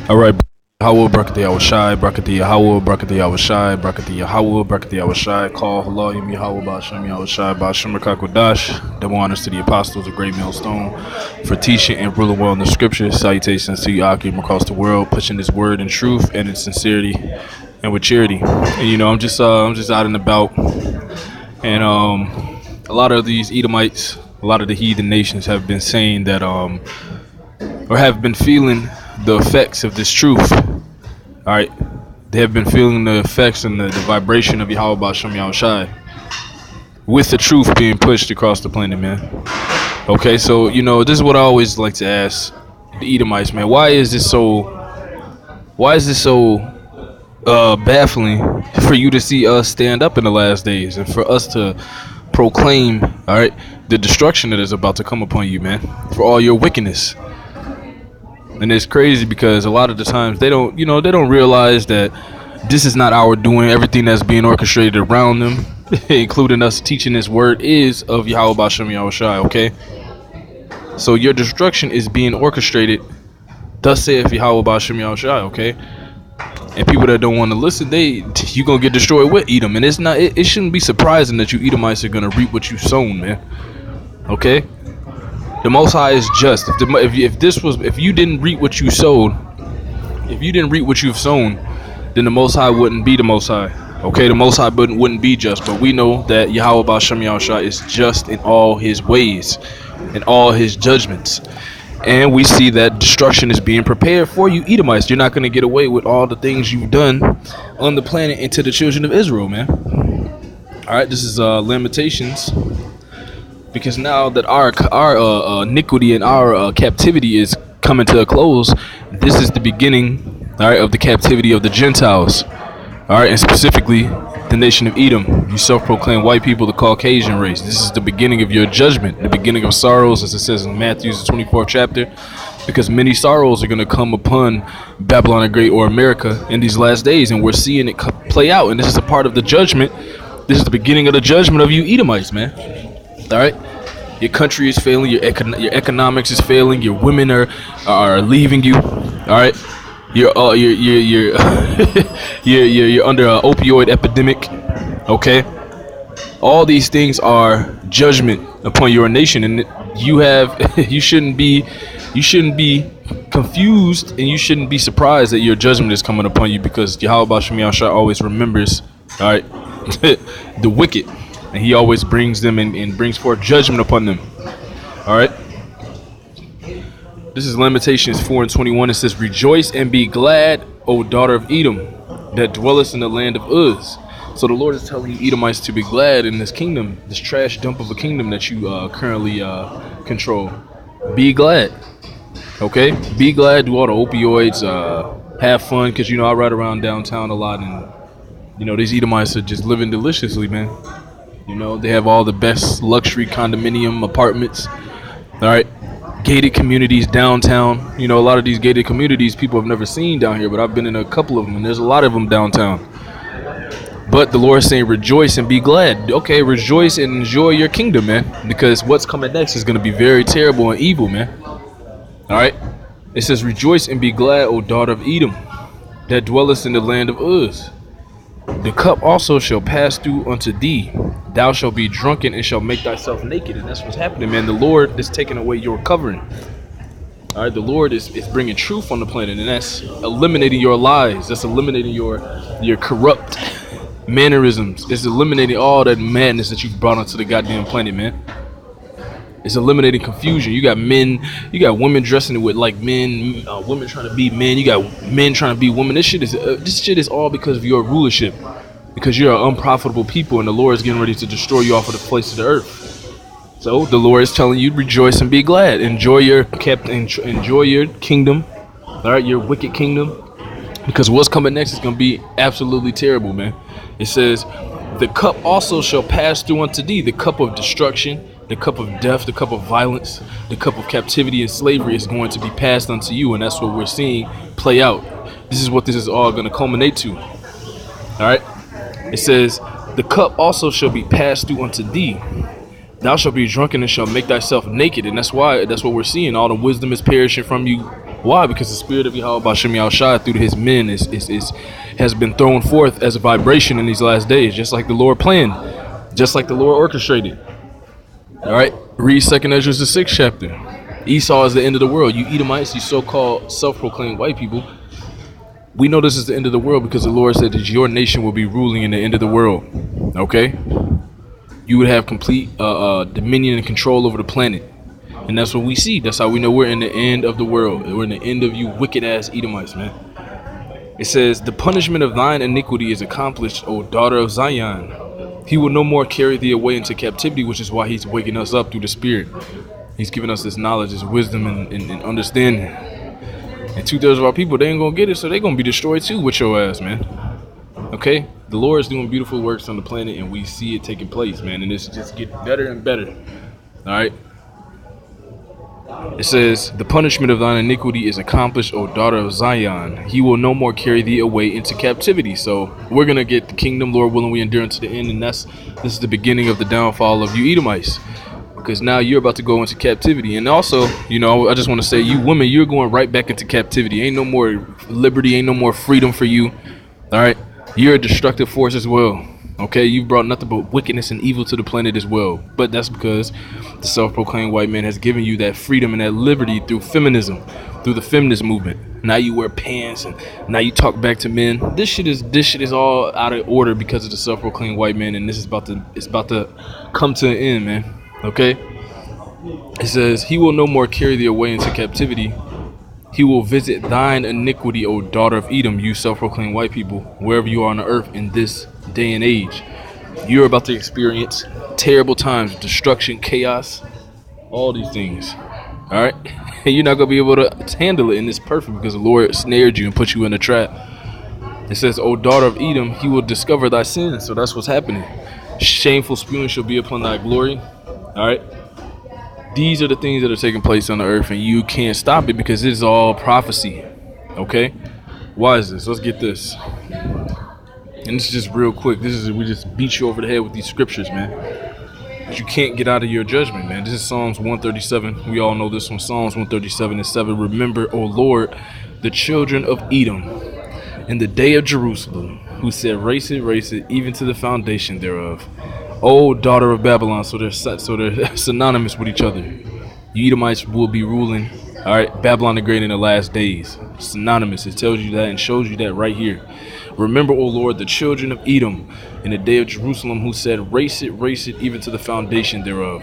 All right. Howell, Brakati Awashai, Brakati Howell, Brakati Awashai, Brakati Howell, Brakati Awashai, call Allah, Yemi Howell, Bashem Yawashai, Bashem Rakakwadash. Double honors to the apostles, a great millstone, for teaching and ruling well in the scriptures. Salutations to you, Akim, across the world, pushing His word in truth and in sincerity and with charity. And I'm just out and about, and a lot of these Edomites, a lot of the heathen nations have been saying that or have been feeling the effects of this truth. All right, they have been feeling the effects and the vibration of Yahweh Bashem Yahushai with the truth being pushed across the planet, man. Okay, so this is what I always like to ask the Edomites, man. Why is this so baffling for you to see us stand up in the last days and for us to proclaim, all right, the destruction that is about to come upon you, man, for all your wickedness? And it's crazy because a lot of the times they don't realize that this is not our doing. Everything that's being orchestrated around them, including us teaching this word, is of Yahweh Bashem Yahushai, okay? So your destruction is being orchestrated, thus saith Yahweh Bashem Yahushai, okay? And people that don't want to listen, you gonna get destroyed with Edom. And it shouldn't be surprising that you Edomites are gonna reap what you sown, man. Okay? The Most High is just. If you didn't reap what you sowed, if you didn't reap what you've sown, then the Most High wouldn't be the Most High. Okay, the Most High wouldn't be just. But we know that Yahweh Bashem Yahushua is just in all His ways, in all His judgments, and we see that destruction is being prepared for you, Edomites. You're not going to get away with all the things you've done on the planet and to the children of Israel, man. All right, this is Lamentations. Because now that our iniquity and our captivity is coming to a close, this is the beginning, all right, of the captivity of the Gentiles, all right, and specifically the nation of Edom. You self-proclaimed white people, the Caucasian race. This is the beginning of your judgment, the beginning of sorrows, as it says in Matthew's 24th chapter, because many sorrows are going to come upon Babylon the Great, or America, in these last days, and we're seeing it play out. And this is a part of the judgment. This is the beginning of the judgment of you Edomites, man. All right, your country is failing. Your economics is failing. Your women are leaving you. All right, you're you're under an opioid epidemic. Okay, all these things are judgment upon your nation, and you shouldn't be confused, and you shouldn't be surprised that your judgment is coming upon you, because Yahweh Bashem Yahushua always remembers, all right, the wicked. And He always brings them and brings forth judgment upon them. All right. This is Lamentations 4:21. It says, "Rejoice and be glad, O daughter of Edom, that dwellest in the land of Uz." So the Lord is telling you Edomites to be glad in this kingdom, this trash dump of a kingdom that you currently control. Be glad. Okay. Be glad. Do all the opioids. Have fun, because I ride around downtown a lot, and these Edomites are just living deliciously, man. They have all the best luxury condominium apartments, all right, gated communities downtown. A lot of these gated communities people have never seen down here, but I've been in a couple of them, and there's a lot of them downtown. But the Lord is saying, rejoice and be glad. Okay, rejoice and enjoy your kingdom, man, because what's coming next is going to be very terrible and evil, man. All right, it says, rejoice and be glad, O daughter of Edom, that dwellest in the land of Uz. The cup also shall pass through unto thee. Thou shalt be drunken and shalt make thyself naked. And that's what's happening, man. The Lord is taking away your covering. All right, the Lord is bringing truth on the planet, and that's eliminating your lies. That's eliminating your corrupt mannerisms. It's eliminating all that madness that you've brought onto the goddamn planet, man. It's eliminating confusion. You got women dressing with like men, women trying to be men. You got men trying to be women. This shit is all because of your rulership, because you're an unprofitable people, and the Lord is getting ready to destroy you off of the face of the earth. So the Lord is telling you, rejoice and be glad. Enjoy your kingdom, all right, your wicked kingdom, because what's coming next is going to be absolutely terrible, man. It says, the cup also shall pass through unto thee, the cup of destruction, the cup of death, the cup of violence, the cup of captivity and slavery is going to be passed unto you, and that's what we're seeing play out. This is what this is all going to culminate to. All right. It says, the cup also shall be passed through unto thee. Thou shalt be drunken and shalt make thyself naked. And that's what we're seeing. All the wisdom is perishing from you Why? Because the spirit of Yahweh Bashem Yahushua through his men has been thrown forth as a vibration in these last days, just like the Lord planned, just like the Lord orchestrated. All right, read 2nd Ezra, the 6th chapter. Esau is the end of the world. You Edomites, you so-called self-proclaimed white people, we know this is the end of the world because the Lord said that your nation will be ruling in the end of the world. Okay? You would have complete dominion and control over the planet. And that's what we see. That's how we know we're in the end of the world. We're in the end of you wicked-ass Edomites, man. It says, the punishment of thine iniquity is accomplished, O daughter of Zion. He will no more carry thee away into captivity, which is why he's waking us up through the Spirit. He's giving us this knowledge, this wisdom, and understanding. And 2/3 of our people, they ain't gonna get it, so they're gonna be destroyed too with your ass, man. Okay? The Lord is doing beautiful works on the planet, and we see it taking place, man. And it's just getting better and better. Alright? It says, the punishment of thine iniquity is accomplished, O daughter of Zion. He will no more carry thee away into captivity. So we're gonna get the kingdom, Lord willing, we endure unto the end, and this is the beginning of the downfall of you Edomites. Because now you're about to go into captivity. And also, you know, I just want to say, you women, you're going right back into captivity. Ain't no more liberty, ain't no more freedom for you. All right? You're a destructive force as well. Okay? You've brought nothing but wickedness and evil to the planet as well. But that's because the self-proclaimed white man has given you that freedom and that liberty through feminism, through the feminist movement. Now you wear pants and now you talk back to men. This shit is all out of order because of the self-proclaimed white man, and this is about to come to an end, man. Okay? It says, he will no more carry thee away into captivity. He will visit thine iniquity, O daughter of Edom, you self-proclaimed white people, wherever you are on the earth in this day and age. You're about to experience terrible times, destruction, chaos, all these things. Alright? And you're not going to be able to handle it, and it's perfect because the Lord snared you and put you in a trap. It says, O daughter of Edom, he will discover thy sins. So that's what's happening. Shameful spewing shall be upon thy glory. All right, these are the things that are taking place on the earth, and you can't stop it because it is all prophecy. Okay, why is this? Let's get this. And this is just real quick. We just beat you over the head with these scriptures, man. But you can't get out of your judgment, man. This is Psalms 137. We all know this one. Psalms 137:7. Remember, O Lord, the children of Edom, in the day of Jerusalem, who said, race it, even to the foundation thereof. O daughter of Babylon, so they're synonymous with each other. You Edomites will be ruling, all right, Babylon the Great in the last days. Synonymous. It tells you that and shows you that right here. Remember, O Lord, the children of Edom in the day of Jerusalem, who said, race it, even to the foundation thereof.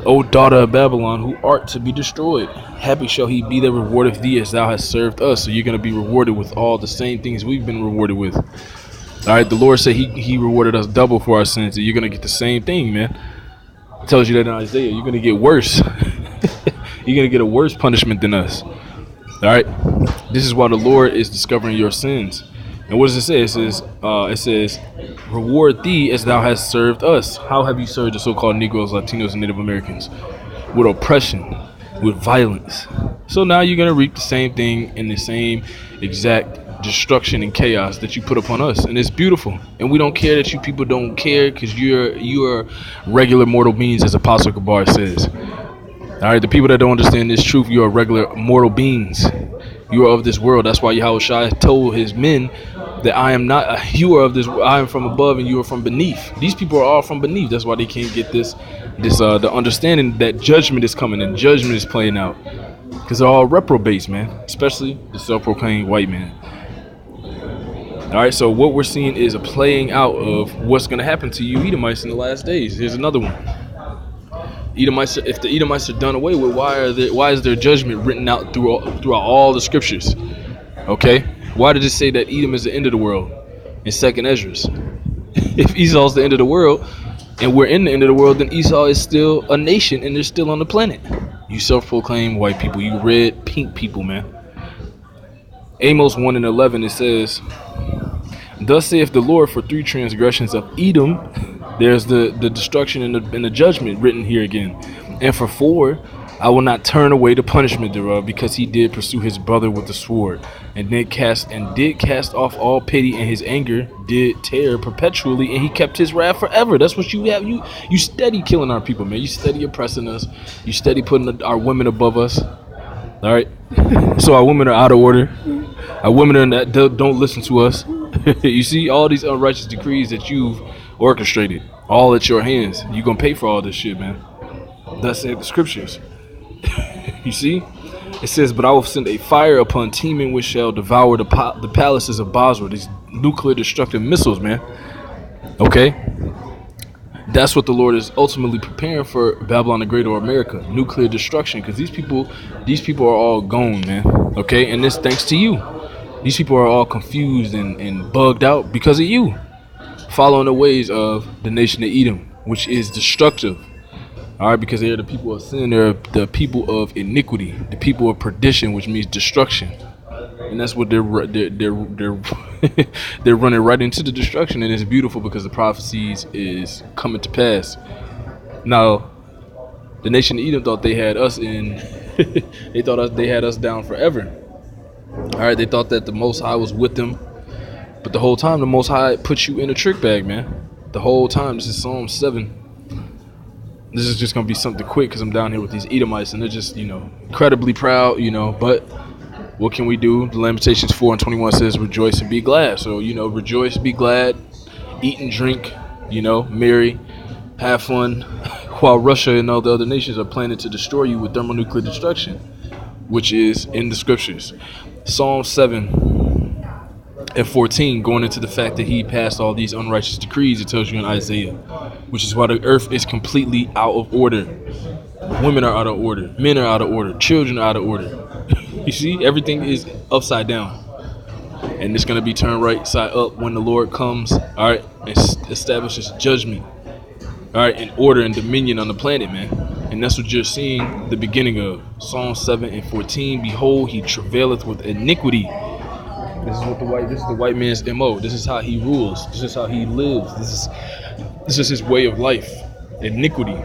O daughter of Babylon, who art to be destroyed, happy shall he be that rewardeth thee as thou hast served us. So you're going to be rewarded with all the same things we've been rewarded with. All right, the Lord said he rewarded us double for our sins. So you're going to get the same thing, man. It tells you that in Isaiah. You're going to get worse. You're going to get a worse punishment than us. All right. This is why the Lord is discovering your sins. And what does it say? It says, reward thee as thou hast served us. How have you served the so-called Negroes, Latinos, and Native Americans? With oppression, with violence. So now you're going to reap the same thing in the same exact destruction and chaos that you put upon us, and it's beautiful. And we don't care that you people don't care, because you're regular mortal beings, as Apostle Kabar says. All right, the people that don't understand this truth, you are regular mortal beings. You are of this world. That's why Yahweh told his men that I am not. You are of this. I am from above, and you are from beneath. These people are all from beneath. That's why they can't get the understanding that judgment is coming and judgment is playing out, because they're all reprobates, man. Especially the self-proclaimed white man. All right, so what we're seeing is a playing out of what's going to happen to you Edomites in the last days. Here's another one. Edomites, if the Edomites are done away with, why is their judgment written out throughout all the scriptures? Okay, why did it say that Edom is the end of the world in 2nd Ezra? If Esau's the end of the world and we're in the end of the world, then Esau is still a nation and they're still on the planet. You self-proclaimed white people, you red, pink people, man. Amos 1:11, it says, thus saith the Lord, for 3 transgressions of Edom, there's the destruction and the judgment written here again. And for 4, I will not turn away the punishment thereof, because he did pursue his brother with the sword, and did cast off all pity, and his anger did tear perpetually, and he kept his wrath forever. That's what you have. You steady killing our people, man. You steady oppressing us. You steady putting our women above us. All right. So our women are out of order. Our women are that don't listen to us. You see all these unrighteous decrees that you've orchestrated, all at your hands. You gonna pay for all this shit, man. Thus said the scriptures. You see, it says, "But I will send a fire upon Teman, which shall devour the palaces of Basra." These nuclear destructive missiles, man. Okay, that's what the Lord is ultimately preparing for Babylon the Great or America, nuclear destruction. Because these people are all gone, man. Okay, and this thanks to you. These people are all confused and bugged out because of you, following the ways of the nation of Edom, which is destructive. All right, because they are the people of sin. They're the people of iniquity, the people of perdition, which means destruction. And that's what they're they're running right into the destruction. And it's beautiful because the prophecies is coming to pass. Now, the nation of Edom thought they had us in. They thought they had us down forever. All right, they thought that the Most High was with them, but the whole time the Most High put you in a trick bag, man. The whole time. This is Psalm 7. This is just gonna be something quick because I'm down here with these Edomites and they're just, incredibly proud, But what can we do? The Lamentations 4:21 says, "Rejoice and be glad." So rejoice, be glad, eat and drink, marry, have fun, while Russia and all the other nations are planning to destroy you with thermonuclear destruction, which is in the scriptures. Psalm 7:14, going into the fact that he passed all these unrighteous decrees, it tells you in Isaiah, which is why the earth is completely out of order. Women are out of order, men are out of order, children are out of order. You see, everything is upside down, and it's going to be turned right side up when the Lord comes, all right, and establishes judgment, all right, and order and dominion on the planet, man. And that's what you're seeing the beginning of. Psalm 7:14, "Behold, he travaileth with iniquity." This is the white man's MO. This is how he rules. This is how he lives. This is his way of life. Iniquity.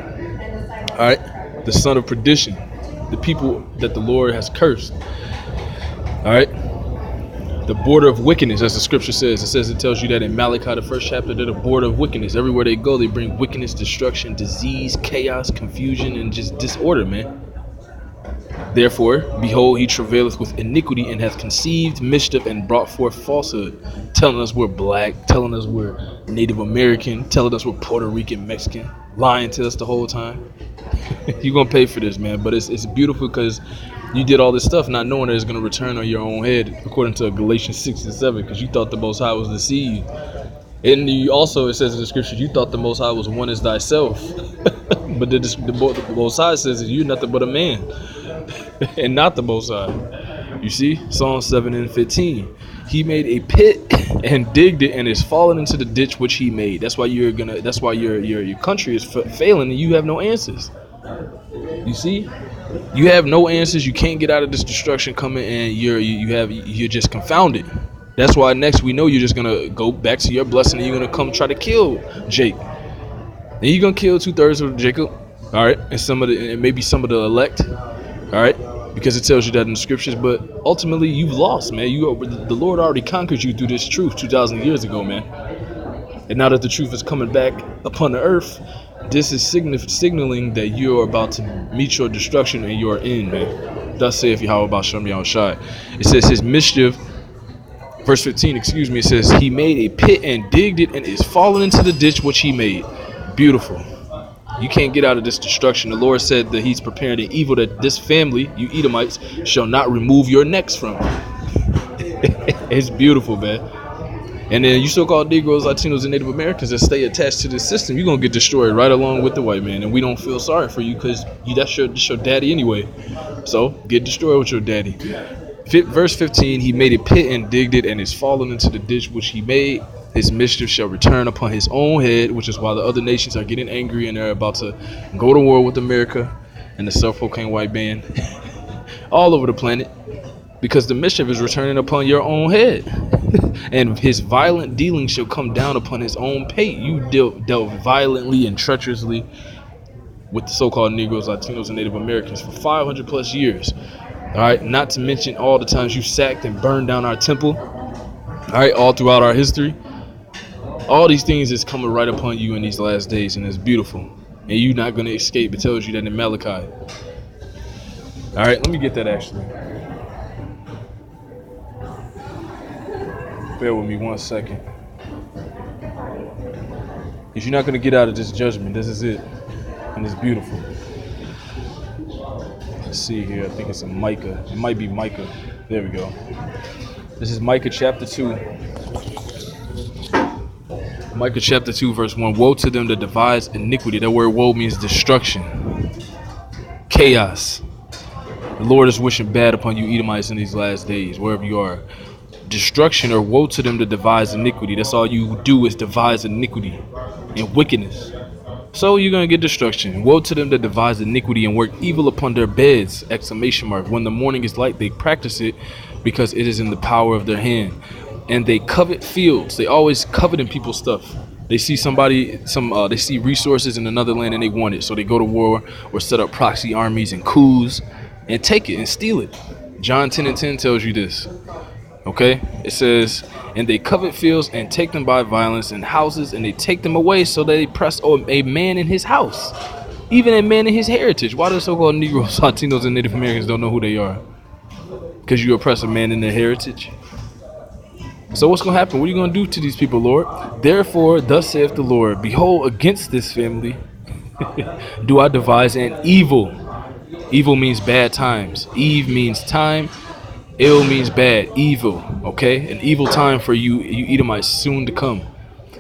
All right, the son of perdition, the people that the Lord has cursed. All right, the border of wickedness, as the scripture says. It tells you that in Malachi, the first chapter, they're the border of wickedness. Everywhere they go, they bring wickedness, destruction, disease, chaos, confusion, and just disorder, man. Therefore, behold, he travaileth with iniquity and hath conceived mischief and brought forth falsehood, telling us we're black, telling us we're Native American, telling us we're Puerto Rican, Mexican, lying to us the whole time. You're going to pay for this, man. But it's beautiful because you did all this stuff not knowing that it's going to return on your own head, according to Galatians 6:7, because you thought the Most High was the seed. And you also, it says in the scriptures, you thought the Most High was one as thyself. But the Most High says that you're nothing but a man. And not the Most High. You see, Psalm 7:15. He made a pit and digged it and is fallen into the ditch which he made. That's why your country is failing and you have no answers. You see, you have no answers. You can't get out of this destruction coming, and you're just confounded. That's why next we know you're just gonna go back to your blessing and you're gonna come try to kill Jake. And you're gonna kill 2/3 of Jacob, all right, and maybe some of the elect. All right, because it tells you that in the scriptures, but ultimately you've lost, man. The Lord already conquered you through this truth 2,000 years ago, man. And now that the truth is coming back upon the earth, this is signaling that you're about to meet your destruction and you're in, man. Thus saith Yahweh B'Shem Yahushai. It says his mischief, verse 15, excuse me, it says he made a pit and digged it and is fallen into the ditch which he made. Beautiful. You can't get out of this destruction. The Lord said that he's preparing an evil that this family, you Edomites, shall not remove your necks from. It's beautiful, man. And then you so-called Negroes, Latinos, and Native Americans that stay attached to this system, you're going to get destroyed right along with the white man. And we don't feel sorry for you because that's your daddy anyway. So get destroyed with your daddy. Verse 15, he made a pit and digged it and is fallen into the ditch which he made. His mischief shall return upon his own head, which is why the other nations are getting angry and they're about to go to war with America and the self-proclaimed white man all over the planet, because the mischief is returning upon your own head. And his violent dealing shall come down upon his own pate. You dealt violently and treacherously with the so-called Negroes, Latinos, and Native Americans for 500 plus years. All right, not to mention all the times you sacked and burned down our temple. All right, all throughout our history. All these things is coming right upon you in these last days, and it's beautiful. And you're not going to escape. It tells you that in Malachi. All All right, let me get that actually. Bear with me 1 second. Because you're not going to get out of this judgment. This is it. And it's beautiful. Let's see here. I think it's a Micah. It might be Micah. There we go. This is Micah chapter 2. Micah chapter 2, verse 1. Woe to them that devise iniquity. That word woe means destruction, chaos. The Lord is wishing bad upon you, Edomites, in these last days, wherever you are. Destruction, or woe to them that devise iniquity. That's all you do is devise iniquity and wickedness. So you're going to get destruction. Woe to them that devise iniquity and work evil upon their beds. Exclamation mark. When the morning is light, they practice it because it is in the power of their hand. And they covet fields. They always covet in people's stuff. They see they see resources in another land and they want it. So they go to war or set up proxy armies and coups and take it and steal it. John 10:10 tells you this. Okay, it says, and they covet fields and take them by violence, and houses, and they take them away, so they press a man in his house, even a man in his heritage. Why do so-called Negroes, Latinos, and Native Americans don't know who they are? Because you oppress a man in their heritage. So what's going to happen? What are you going to do to these people, Lord? Therefore, thus saith the Lord, behold, against this family do I devise an evil. Evil means bad times. Eve means time. Ill means bad, evil, okay? An evil time for you Edomites soon to come,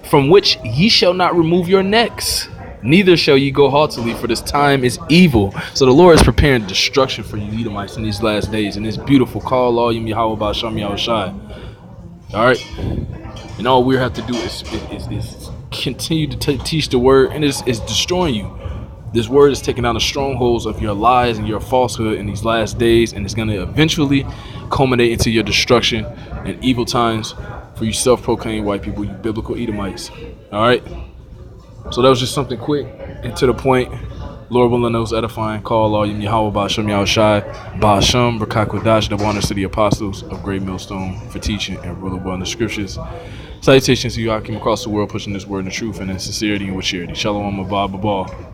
from which ye shall not remove your necks, neither shall ye go haughtily, for this time is evil. So the Lord is preparing destruction for you Edomites in these last days, and it's beautiful. Call all you Yahweh Ba'Shem Yahushai. All right? And all we have to do is continue to teach the word, and it's destroying you. This word is taking down the strongholds of your lies and your falsehood in these last days, and it's going to eventually culminate into your destruction and evil times for you self-proclaimed white people, you biblical Edomites. All right? So that was just something quick and to the point. Lord willing, those edifying. Call all Yahweh Ba'Shem Yahushai Ba'Shem B'Kakwadash, the honors to the apostles of Great Millstone for teaching and ruling well in the scriptures. Salutations to you, I came across the world pushing this word in truth and in sincerity and with charity. Shalom, Abba, Babal.